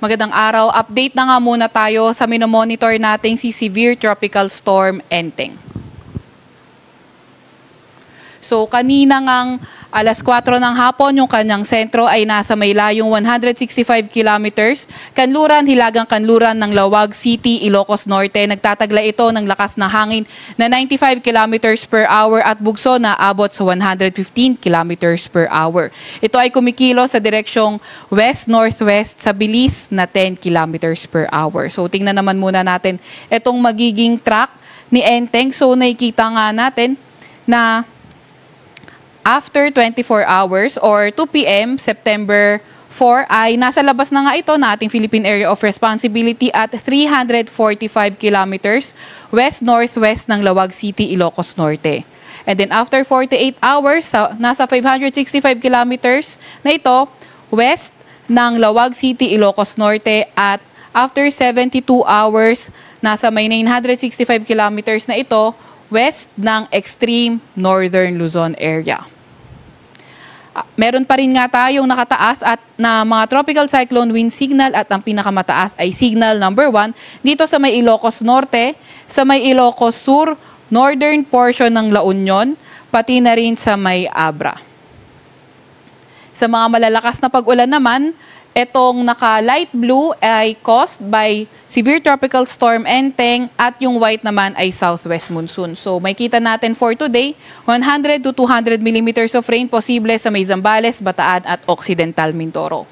Magandang araw. Update na nga muna tayo sa minomonitor nating si Severe Tropical Storm Enteng. So kanina ngang alas 4 ng hapon, yung kanyang sentro ay nasa may layong 165 kilometers, hilagang kanluran ng Lawag City, Ilocos Norte. Nagtatagla ito ng lakas na hangin na 95 kilometers per hour at bugso na abot sa 115 kilometers per hour. Ito ay kumikilo sa direksyong west-northwest sa bilis na 10 kilometers per hour. So tingnan naman muna natin itong magiging track ni Enteng. So nakikita nga natin na after 24 hours or 2 p.m. September 4 ay nasa labas na nga ito na ating Philippine Area of Responsibility at 345 kilometers west-northwest ng Lawag City, Ilocos Norte. And then after 48 hours, nasa 565 kilometers na ito west ng Lawag City, Ilocos Norte at after 72 hours, nasa may 965 kilometers na ito west ng extreme northern Luzon area. Meron pa rin nga tayong nakataas at na mga tropical cyclone wind signal at ang pinakamataas ay signal number 1 dito sa may Ilocos Norte, sa may Ilocos Sur, northern portion ng La Union, pati na rin sa may Abra. Sa mga malalakas na pag-ulan naman, itong naka-light blue ay caused by Severe Tropical Storm Enteng at yung white naman ay southwest monsoon. So may kita natin for today, 100 to 200 millimeters of rain posible sa may Zambales, Bataan at Occidental Mindoro.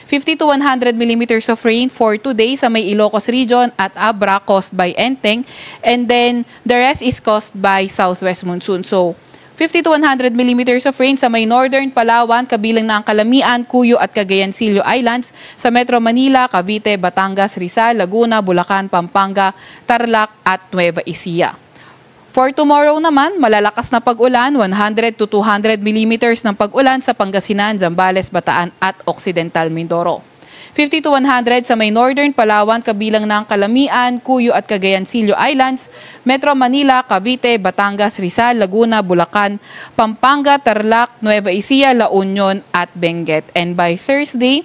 50 to 100 millimeters of rain for today sa may Ilocos region at Abra caused by Enteng, and then the rest is caused by southwest monsoon. So 50 to 100 millimeters of rain sa may northern Palawan, kabilang na ang Calamian, Cuyo at Cagayancillo Islands, sa Metro Manila, Cavite, Batangas, Rizal, Laguna, Bulacan, Pampanga, Tarlac at Nueva Ecija. For tomorrow naman, malalakas na pag-ulan, 100 to 200 millimeters ng pag-ulan sa Pangasinan, Zambales, Bataan at Occidental Mindoro. 50 to 100 sa may northern Palawan, kabilang ng Calamian, Cuyo at Cagayancillo Islands, Metro Manila, Cavite, Batangas, Rizal, Laguna, Bulacan, Pampanga, Tarlac, Nueva Ecija, La Union at Benguet. And by Thursday,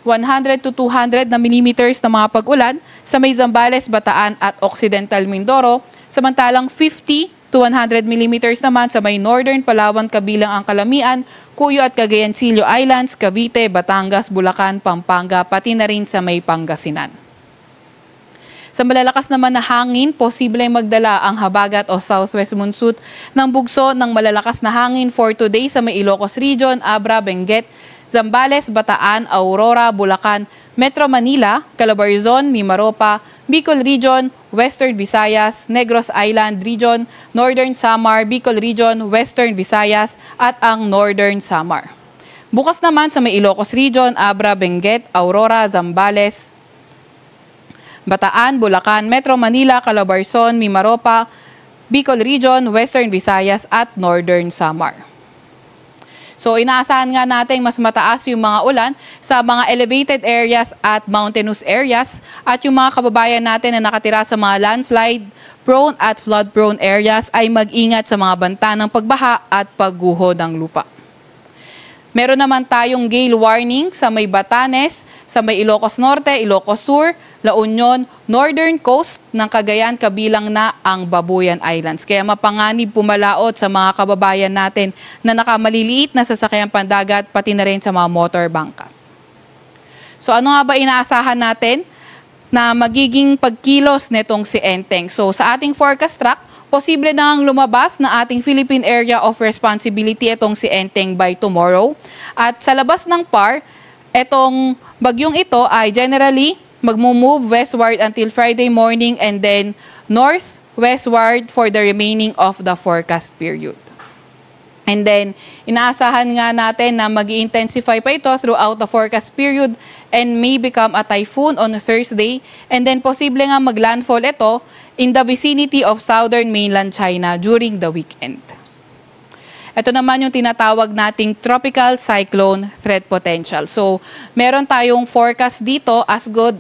100 to 200 na millimeters na mga pag-ulan sa may Zambales, Bataan at Occidental Mindoro, samantalang 50 to 100 millimeters naman sa may northern Palawan, kabilang ang Calamian, Cuyo at Cagayancillo Islands, Cavite, Batangas, Bulacan, Pampanga, pati na rin sa may Pangasinan. Sa malalakas naman na hangin, posible magdala ang habagat o southwest monsoon ng bugso ng malalakas na hangin for today sa may Ilocos region, Abra, Benguet, Zambales, Bataan, Aurora, Bulacan, Metro Manila, Calabarzon, Mimaropa, Bicol Region, Western Visayas, Negros Island Region, Northern Samar, Bicol Region, Western Visayas at ang Northern Samar. Bukas naman sa may Ilocos Region, Abra, Benguet, Aurora, Zambales, Bataan, Bulacan, Metro Manila, Calabarzon, Mimaropa, Bicol Region, Western Visayas at Northern Samar. So inaasahan nga natin mas mataas yung mga ulan sa mga elevated areas at mountainous areas at yung mga kababayan natin na nakatira sa mga landslide prone at flood prone areas ay mag-ingat sa mga banta ng pagbaha at pagguho ng lupa. Meron naman tayong gale warning sa may Batanes, sa may Ilocos Norte, Ilocos Sur, La Union, Northern Coast ng Cagayan, kabilang na ang Babuyan Islands. Kaya mapanganib pumalaot sa mga kababayan natin na nakamaliliit na sasakyang pandagat, pati na rin sa mga motor bangkas. So ano nga ba inaasahan natin na magiging pagkilos netong si Enteng? So sa ating forecast track, posible na ang lumabas na ating Philippine Area of Responsibility itong si Enteng by tomorrow. At sa labas ng PAR, itong bagyong ito ay generally magmumove westward until Friday morning and then northwestward for the remaining of the forecast period. And then, inaasahan nga natin na mag-i-intensify pa ito throughout the forecast period and may become a typhoon on Thursday. And then, posible nga maglandfall ito in the vicinity of southern mainland China during the weekend. Ito naman yung tinatawag nating tropical cyclone threat potential. So, meron tayong forecast dito as good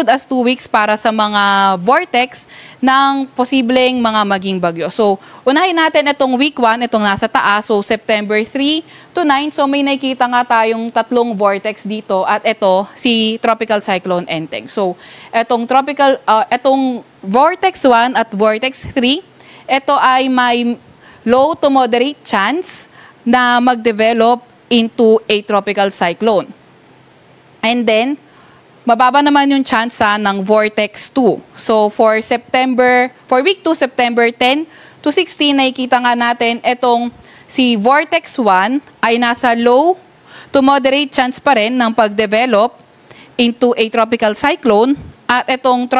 as 2 weeks para sa mga vortex ng posibleng mga maging bagyo. So, unahin natin itong week 1, itong nasa taas, so September 3 to 9. So, may nakikita nga tayong tatlong vortex dito at ito si Tropical Cyclone Enteng. So, itong vortex 1 at vortex 3, ito ay may low to moderate chance na mag-develop into a tropical cyclone. And then, mababa naman yung tsansa ng Vortex 2. So, for week 2, September 10 to 16, nakikita nga natin itong si Vortex 1 ay nasa low to moderate chance pa rin ng pag-develop into a tropical cyclone. At itong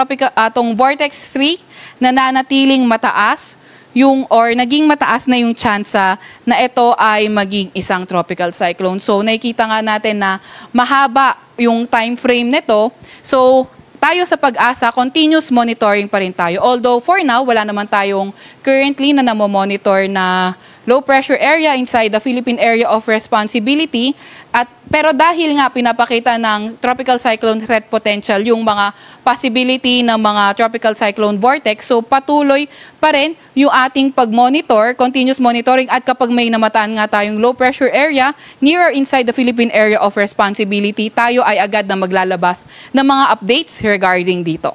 Vortex 3 na nanatiling mataas naging mataas na yung tsansa na ito ay maging isang tropical cyclone. So, nakikita nga natin na mahaba yung time frame nito. So, tayo sa Pag-asa, continuous monitoring pa rin tayo. Although, for now, wala naman tayong currently na namomonitor na low pressure area inside the Philippine Area of Responsibility. Pero dahil nga pinapakita ng tropical cyclone threat potential yung mga possibility ng mga tropical cyclone vortex, so patuloy pa rin yung ating pag-monitor, continuous monitoring, at kapag may namataan nga tayong low pressure area near or inside the Philippine Area of Responsibility, tayo ay agad na maglalabas ng mga updates regarding dito.